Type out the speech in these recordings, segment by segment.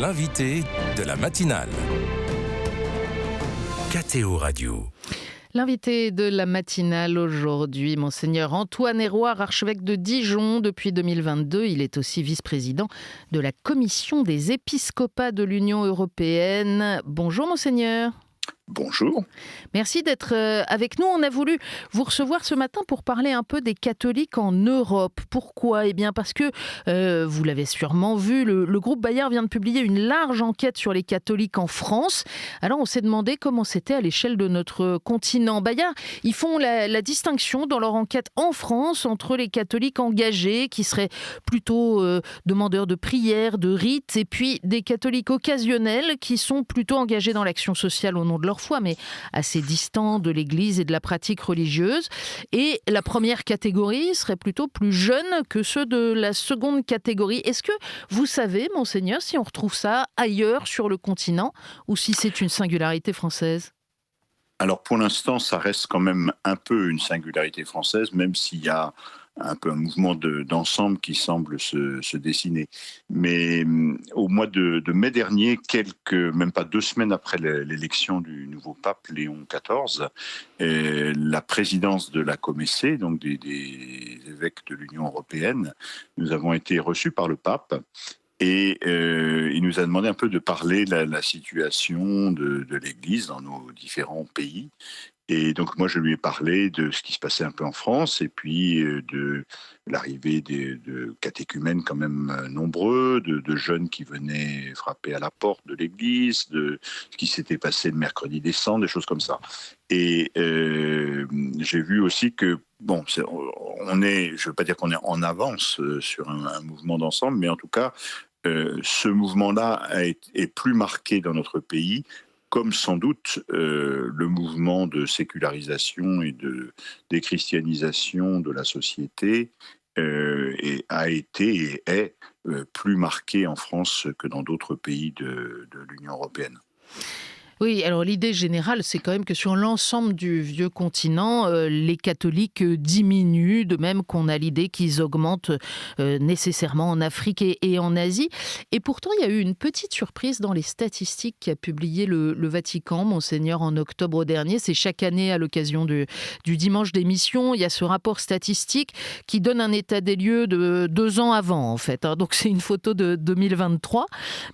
l'invité de la matinale. KTO Radio. L'invité de la matinale aujourd'hui, Monseigneur Antoine Héroard, archevêque de Dijon depuis 2022. Il est aussi vice-président de la Commission des épiscopats de l'Union européenne. Bonjour Monseigneur. Bonjour. Merci d'être avec nous. On a voulu vous recevoir ce matin pour parler un peu des catholiques en Europe. Pourquoi ? Eh bien parce que, vous l'avez sûrement vu, le groupe Bayard vient de publier une large enquête sur les catholiques en France. Alors on s'est demandé comment c'était à l'échelle de notre continent. Bayard, ils font la distinction dans leur enquête en France entre les catholiques engagés, qui seraient plutôt demandeurs de prières, de rites, et puis des catholiques occasionnels, qui sont plutôt engagés dans l'action sociale au nom de leur foi, mais assez distants de l'Église et de la pratique religieuse. Et la première catégorie serait plutôt plus jeune que ceux de la seconde catégorie. Est-ce que vous savez, Monseigneur, si on retrouve ça ailleurs sur le continent ou si c'est une singularité française ? Alors pour l'instant, ça reste quand même un peu une singularité française, même s'il y a un peu un mouvement d'ensemble qui semble se dessiner. Mais au mois de mai dernier, même pas 2 semaines après l'élection du nouveau pape Léon XIV, la présidence de la Comessé, donc des évêques de l'Union européenne, nous avons été reçus par le pape. Et il nous a demandé un peu de parler de la situation de l'Église dans nos différents pays. Et donc moi je lui ai parlé de ce qui se passait un peu en France et puis de l'arrivée de catéchumènes quand même nombreux, de jeunes qui venaient frapper à la porte de l'église, de ce qui s'était passé le mercredi des Cendres, des choses comme ça. Et j'ai vu aussi que je ne veux pas dire qu'on est en avance sur un mouvement d'ensemble, mais en tout cas ce mouvement-là est plus marqué dans notre pays, comme sans doute le mouvement de sécularisation et de déchristianisation de la société a été et est plus marqué en France que dans d'autres pays de l'Union européenne. Oui, alors l'idée générale, c'est quand même que sur l'ensemble du vieux continent, les catholiques diminuent, de même qu'on a l'idée qu'ils augmentent nécessairement en Afrique et en Asie. Et pourtant, il y a eu une petite surprise dans les statistiques qu'a publié le Vatican, Monseigneur, en octobre dernier. C'est chaque année à l'occasion du dimanche des missions. Il y a ce rapport statistique qui donne un état des lieux de 2 ans avant, en fait. Donc c'est une photo de 2023,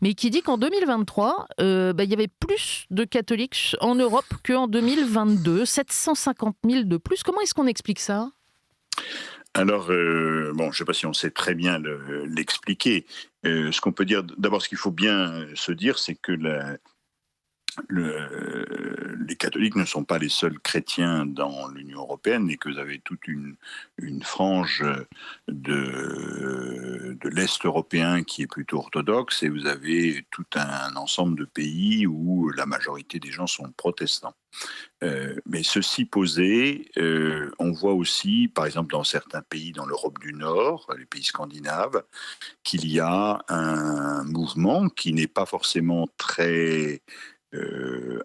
mais qui dit qu'en 2023, il y avait plus de catholiques en Europe qu'en 2022, 750 000 de plus. Comment est-ce qu'on explique ça ? Alors, je ne sais pas si on sait très bien l'expliquer. Ce qu'on peut dire, d'abord, ce qu'il faut bien se dire, c'est que les catholiques ne sont pas les seuls chrétiens dans l'Union européenne et que vous avez toute une frange de l'Est européen qui est plutôt orthodoxe et vous avez tout un ensemble de pays où la majorité des gens sont protestants. Mais ceci posé, on voit aussi, par exemple dans certains pays dans l'Europe du Nord, les pays scandinaves, qu'il y a un mouvement qui n'est pas forcément très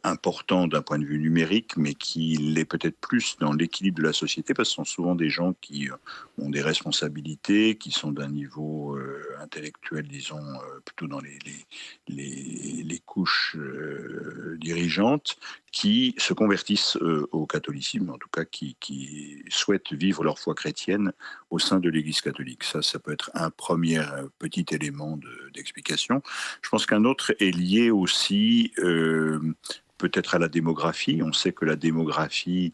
important d'un point de vue numérique, mais qui l'est peut-être plus dans l'équilibre de la société, parce que ce sont souvent des gens qui ont des responsabilités, qui sont d'un niveau intellectuel, disons, plutôt dans les couches dirigeantes, qui se convertissent au catholicisme, en tout cas qui souhaitent vivre leur foi chrétienne au sein de l'Église catholique. Ça peut être un premier petit élément d'explication. Je pense qu'un autre est lié aussi peut-être à la démographie. On sait que la démographie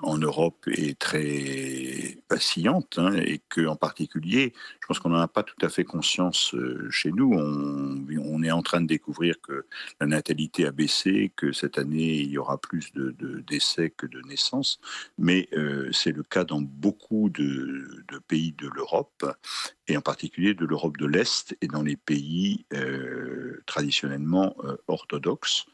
en Europe est très vacillante et qu'en particulier, je pense qu'on n'en a pas tout à fait conscience chez nous. On est en train de découvrir que la natalité a baissé, que cette année, il y aura plus de décès que de naissances, mais c'est le cas dans beaucoup de pays de l'Europe, et en particulier de l'Europe de l'Est et dans les pays traditionnellement orthodoxes.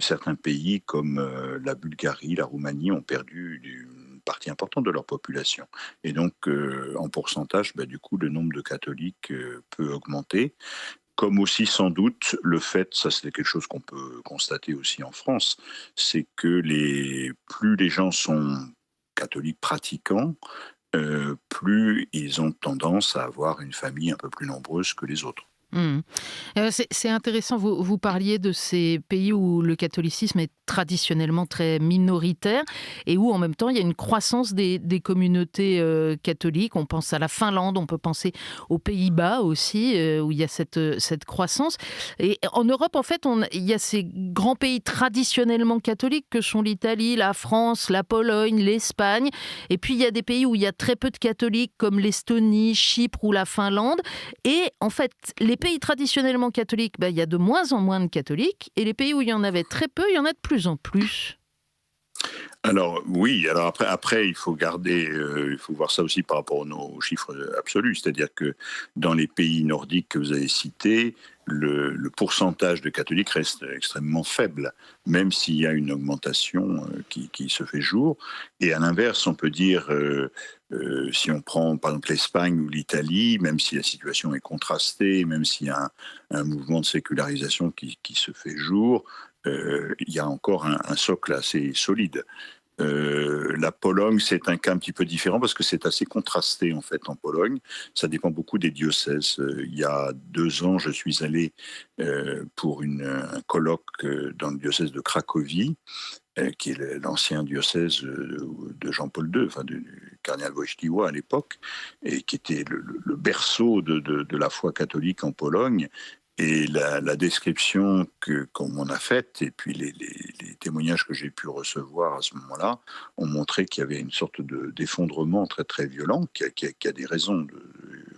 Certains pays comme la Bulgarie, la Roumanie ont perdu une partie importante de leur population. Et donc, en pourcentage, du coup, le nombre de catholiques peut augmenter. Comme aussi, sans doute, le fait, ça c'est quelque chose qu'on peut constater aussi en France, c'est que plus les gens sont catholiques pratiquants, plus ils ont tendance à avoir une famille un peu plus nombreuse que les autres. Mmh. C'est intéressant, vous parliez de ces pays où le catholicisme est traditionnellement très minoritaire et où en même temps il y a une croissance des communautés catholiques. On pense à la Finlande, on peut penser aux Pays-Bas aussi, où il y a cette croissance. Et en Europe, en fait, il y a ces grands pays traditionnellement catholiques que sont l'Italie, la France, la Pologne, l'Espagne. Et puis il y a des pays où il y a très peu de catholiques comme l'Estonie, Chypre ou la Finlande. Et en fait, les pays traditionnellement catholiques, il y a de moins en moins de catholiques. Et les pays où il y en avait très peu, il y en a de plus en plus. Alors oui, alors après il faut garder, il faut voir ça aussi par rapport aux chiffres absolus. C'est-à-dire que dans les pays nordiques que vous avez cités, le pourcentage de catholiques reste extrêmement faible, même s'il y a une augmentation qui se fait jour. Et à l'inverse, on peut dire, si on prend par exemple l'Espagne ou l'Italie, même si la situation est contrastée, même s'il y a un mouvement de sécularisation qui se fait jour, il y a encore un socle assez solide. La Pologne, c'est un cas un petit peu différent parce que c'est assez contrasté en fait en Pologne. Ça dépend beaucoup des diocèses. Il y a 2 ans, je suis allé pour un colloque dans le diocèse de Cracovie, qui est l'ancien diocèse de Jean-Paul II, enfin du cardinal Wojtyła à l'époque, et qui était le berceau de la foi catholique en Pologne. Et la description qu'on m'en a faite, et puis les témoignages que j'ai pu recevoir à ce moment-là, ont montré qu'il y avait une sorte d'effondrement très très violent, qui a des raisons,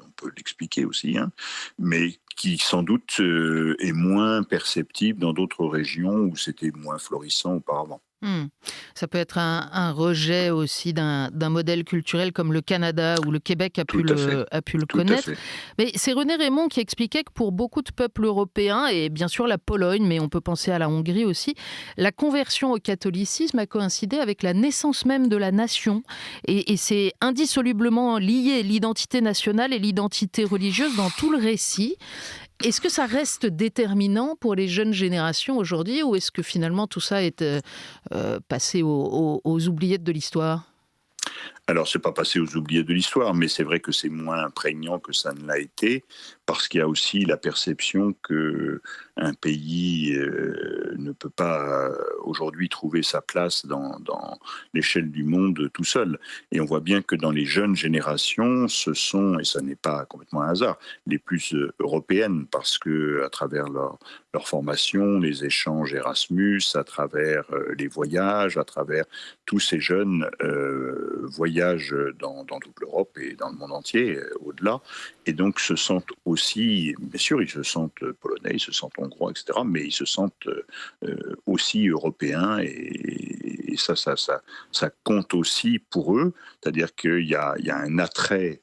on peut l'expliquer aussi, hein, mais qui sans doute est moins perceptible dans d'autres régions où c'était moins florissant auparavant. Hmm. Ça peut être un rejet aussi d'un modèle culturel comme le Canada ou le Québec a pu Tout à fait, le tout à connaître. fait. Mais c'est René Raymond qui expliquait que pour beaucoup de peuples européens, et bien sûr la Pologne, mais on peut penser à la Hongrie aussi, la conversion au catholicisme a coïncidé avec la naissance même de la nation. Et c'est indissolublement lié, l'identité nationale et l'identité religieuse dans tout le récit. Est-ce que ça reste déterminant pour les jeunes générations aujourd'hui ou est-ce que finalement tout ça est passé aux oubliettes de l'histoire ? Alors, c'est pas passé aux oubliés de l'histoire, mais c'est vrai que c'est moins prégnant que ça ne l'a été, parce qu'il y a aussi la perception que un pays ne peut pas aujourd'hui trouver sa place dans l'échelle du monde tout seul. Et on voit bien que dans les jeunes générations, ce sont, et ça n'est pas complètement un hasard, les plus européennes, parce que à travers leur formation, les échanges Erasmus, à travers les voyages, à travers tous ces jeunes voyagent dans toute l'Europe et dans le monde entier, au-delà, et donc se sentent aussi, bien sûr, ils se sentent polonais, ils se sentent hongrois, etc., mais ils se sentent aussi européens, et ça compte aussi pour eux, c'est-à-dire qu'il y a un attrait,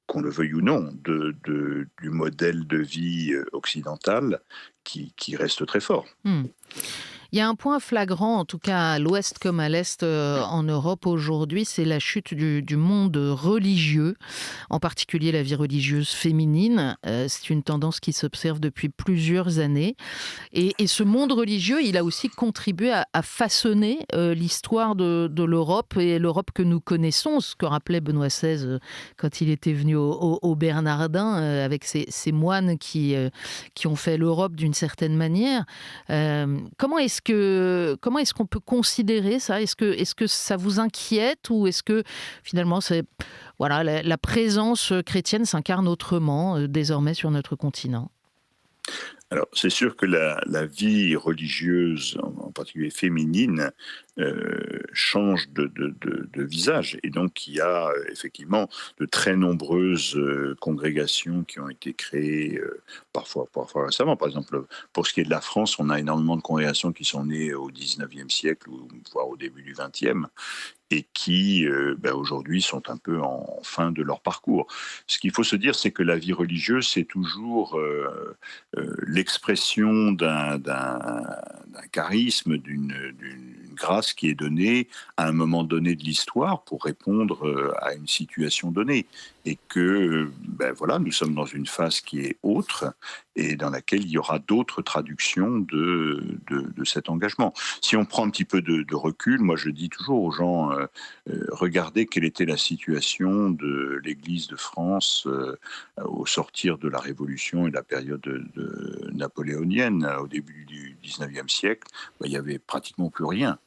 qu'on le veuille ou non, du modèle de vie occidental qui reste très fort. Il y a un point flagrant, en tout cas à l'ouest comme à l'est en Europe aujourd'hui, c'est la chute du monde religieux, en particulier la vie religieuse féminine. C'est une tendance qui s'observe depuis plusieurs années. Et ce monde religieux, il a aussi contribué à façonner l'histoire de l'Europe et l'Europe que nous connaissons, ce que rappelait Benoît XVI quand il était venu au Bernardin, avec ces moines qui ont fait l'Europe d'une certaine manière. Comment est-ce qu'on peut considérer ça ? Est-ce que ça vous inquiète ou est-ce que finalement la présence chrétienne s'incarne autrement désormais sur notre continent ? Alors, c'est sûr que la vie religieuse, en particulier féminine, change de visage. Et donc, il y a effectivement de très nombreuses congrégations qui ont été créées, parfois récemment. Par exemple, pour ce qui est de la France, on a énormément de congrégations qui sont nées au 19e siècle, voire au début du 20e, et qui aujourd'hui sont un peu en fin de leur parcours. Ce qu'il faut se dire, c'est que la vie religieuse, c'est toujours l'expression d'un charisme, d'une grâce qui est donnée à un moment donné de l'histoire pour répondre à une situation donnée. et que voilà, nous sommes dans une phase qui est autre et dans laquelle il y aura d'autres traductions de cet engagement. Si on prend un petit peu de recul, moi je dis toujours aux gens, regardez quelle était la situation de l'Église de France au sortir de la Révolution et de la période napoléonienne, au début du 19e siècle, il n'y avait pratiquement plus rien.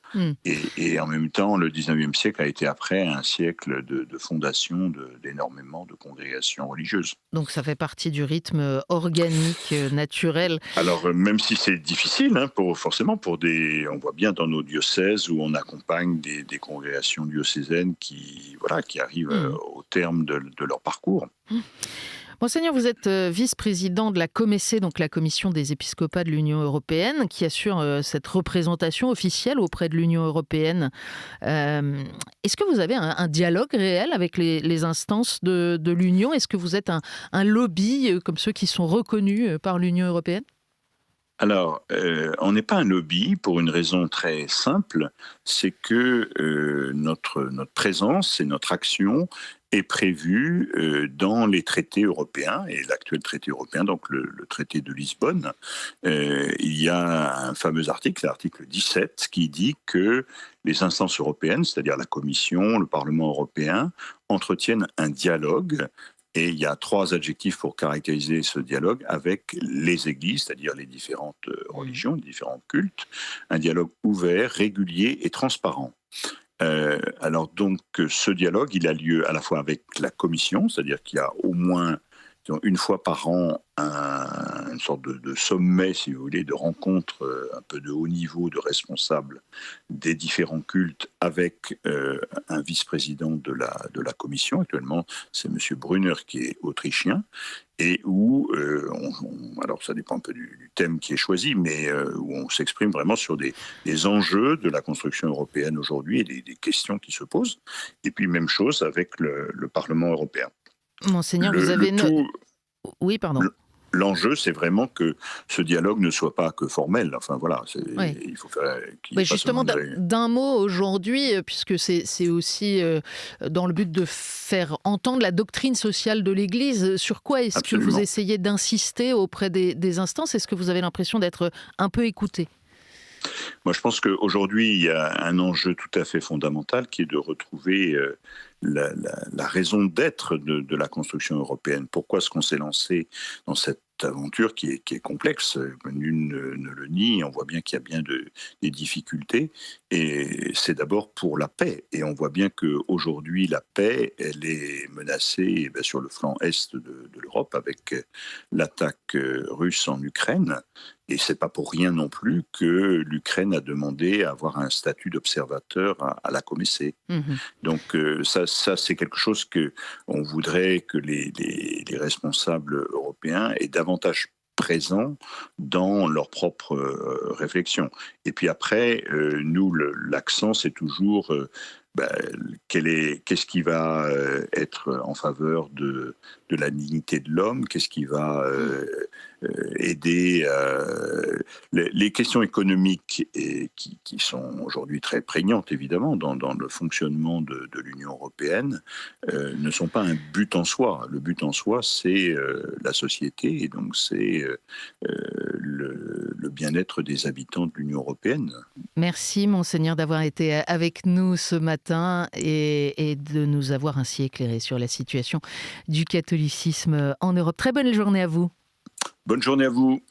Et en même temps, le 19e siècle a été après un siècle de fondation d'énormément de congrégations religieuses. Donc ça fait partie du rythme organique, naturel. Alors, même si c'est difficile, forcément, on voit bien dans nos diocèses où on accompagne des congrégations diocésaines qui arrivent au terme de leur parcours. Monseigneur, vous êtes vice-président de la COMECE, donc la Commission des épiscopats de l'Union européenne, qui assure cette représentation officielle auprès de l'Union européenne. Est-ce que vous avez un dialogue réel avec les instances de l'Union ? Est-ce que vous êtes un lobby comme ceux qui sont reconnus par l'Union européenne ? Alors, on n'est pas un lobby pour une raison très simple, c'est que notre présence et notre action est prévue dans les traités européens, et l'actuel traité européen, donc le traité de Lisbonne. Il y a un fameux article, l'article 17, qui dit que les instances européennes, c'est-à-dire la Commission, le Parlement européen, entretiennent un dialogue. Et il y a 3 adjectifs pour caractériser ce dialogue avec les églises, c'est-à-dire les différentes religions, les différents cultes. Un dialogue ouvert, régulier et transparent. Alors donc, ce dialogue, il a lieu à la fois avec la Commission, c'est-à-dire qu'il y a au moins une fois par an une sorte de sommet, si vous voulez, de rencontre un peu de haut niveau de responsables des différents cultes avec un vice-président de la commission. Actuellement, c'est M. Brunner qui est autrichien et où, alors ça dépend un peu du thème qui est choisi, mais où on s'exprime vraiment sur des enjeux de la construction européenne aujourd'hui et des questions qui se posent. Et puis même chose avec le Parlement européen. Monseigneur, vous avez... Oui, pardon. L'enjeu, c'est vraiment que ce dialogue ne soit pas que formel. Enfin voilà, il faut faire. Justement, d'un mot aujourd'hui, puisque c'est aussi dans le but de faire entendre la doctrine sociale de l'Église. Sur quoi est-ce que vous essayez d'insister auprès des instances ? Est-ce que vous avez l'impression d'être un peu écouté ? Moi, je pense qu'aujourd'hui, il y a un enjeu tout à fait fondamental qui est de retrouver la raison d'être de la construction européenne. Pourquoi est-ce qu'on s'est lancé dans cette aventure qui est complexe ? Nul ne le nie, on voit bien qu'il y a bien des difficultés. Et c'est d'abord pour la paix. Et on voit bien qu'aujourd'hui, la paix, elle est menacée sur le flanc est de l'Europe avec l'attaque russe en Ukraine. Et c'est pas pour rien non plus que l'Ukraine a demandé à avoir un statut d'observateur à la COMECE. Donc ça c'est quelque chose que on voudrait que les responsables européens aient davantage présent dans leur propre réflexion. Et puis après, nous, l'accent, c'est toujours qu'est-ce qui va être en faveur de la dignité de l'homme, qu'est-ce qui va aider les questions économiques qui sont aujourd'hui très prégnantes évidemment dans le fonctionnement de l'Union européenne ne sont pas un but en soi. Le but en soi, c'est la société et donc c'est le bien-être des habitants de l'Union européenne. Merci Monseigneur d'avoir été avec nous ce matin et de nous avoir ainsi éclairé sur la situation du catholicisme en Europe. Très bonne journée à vous. Bonne journée à vous.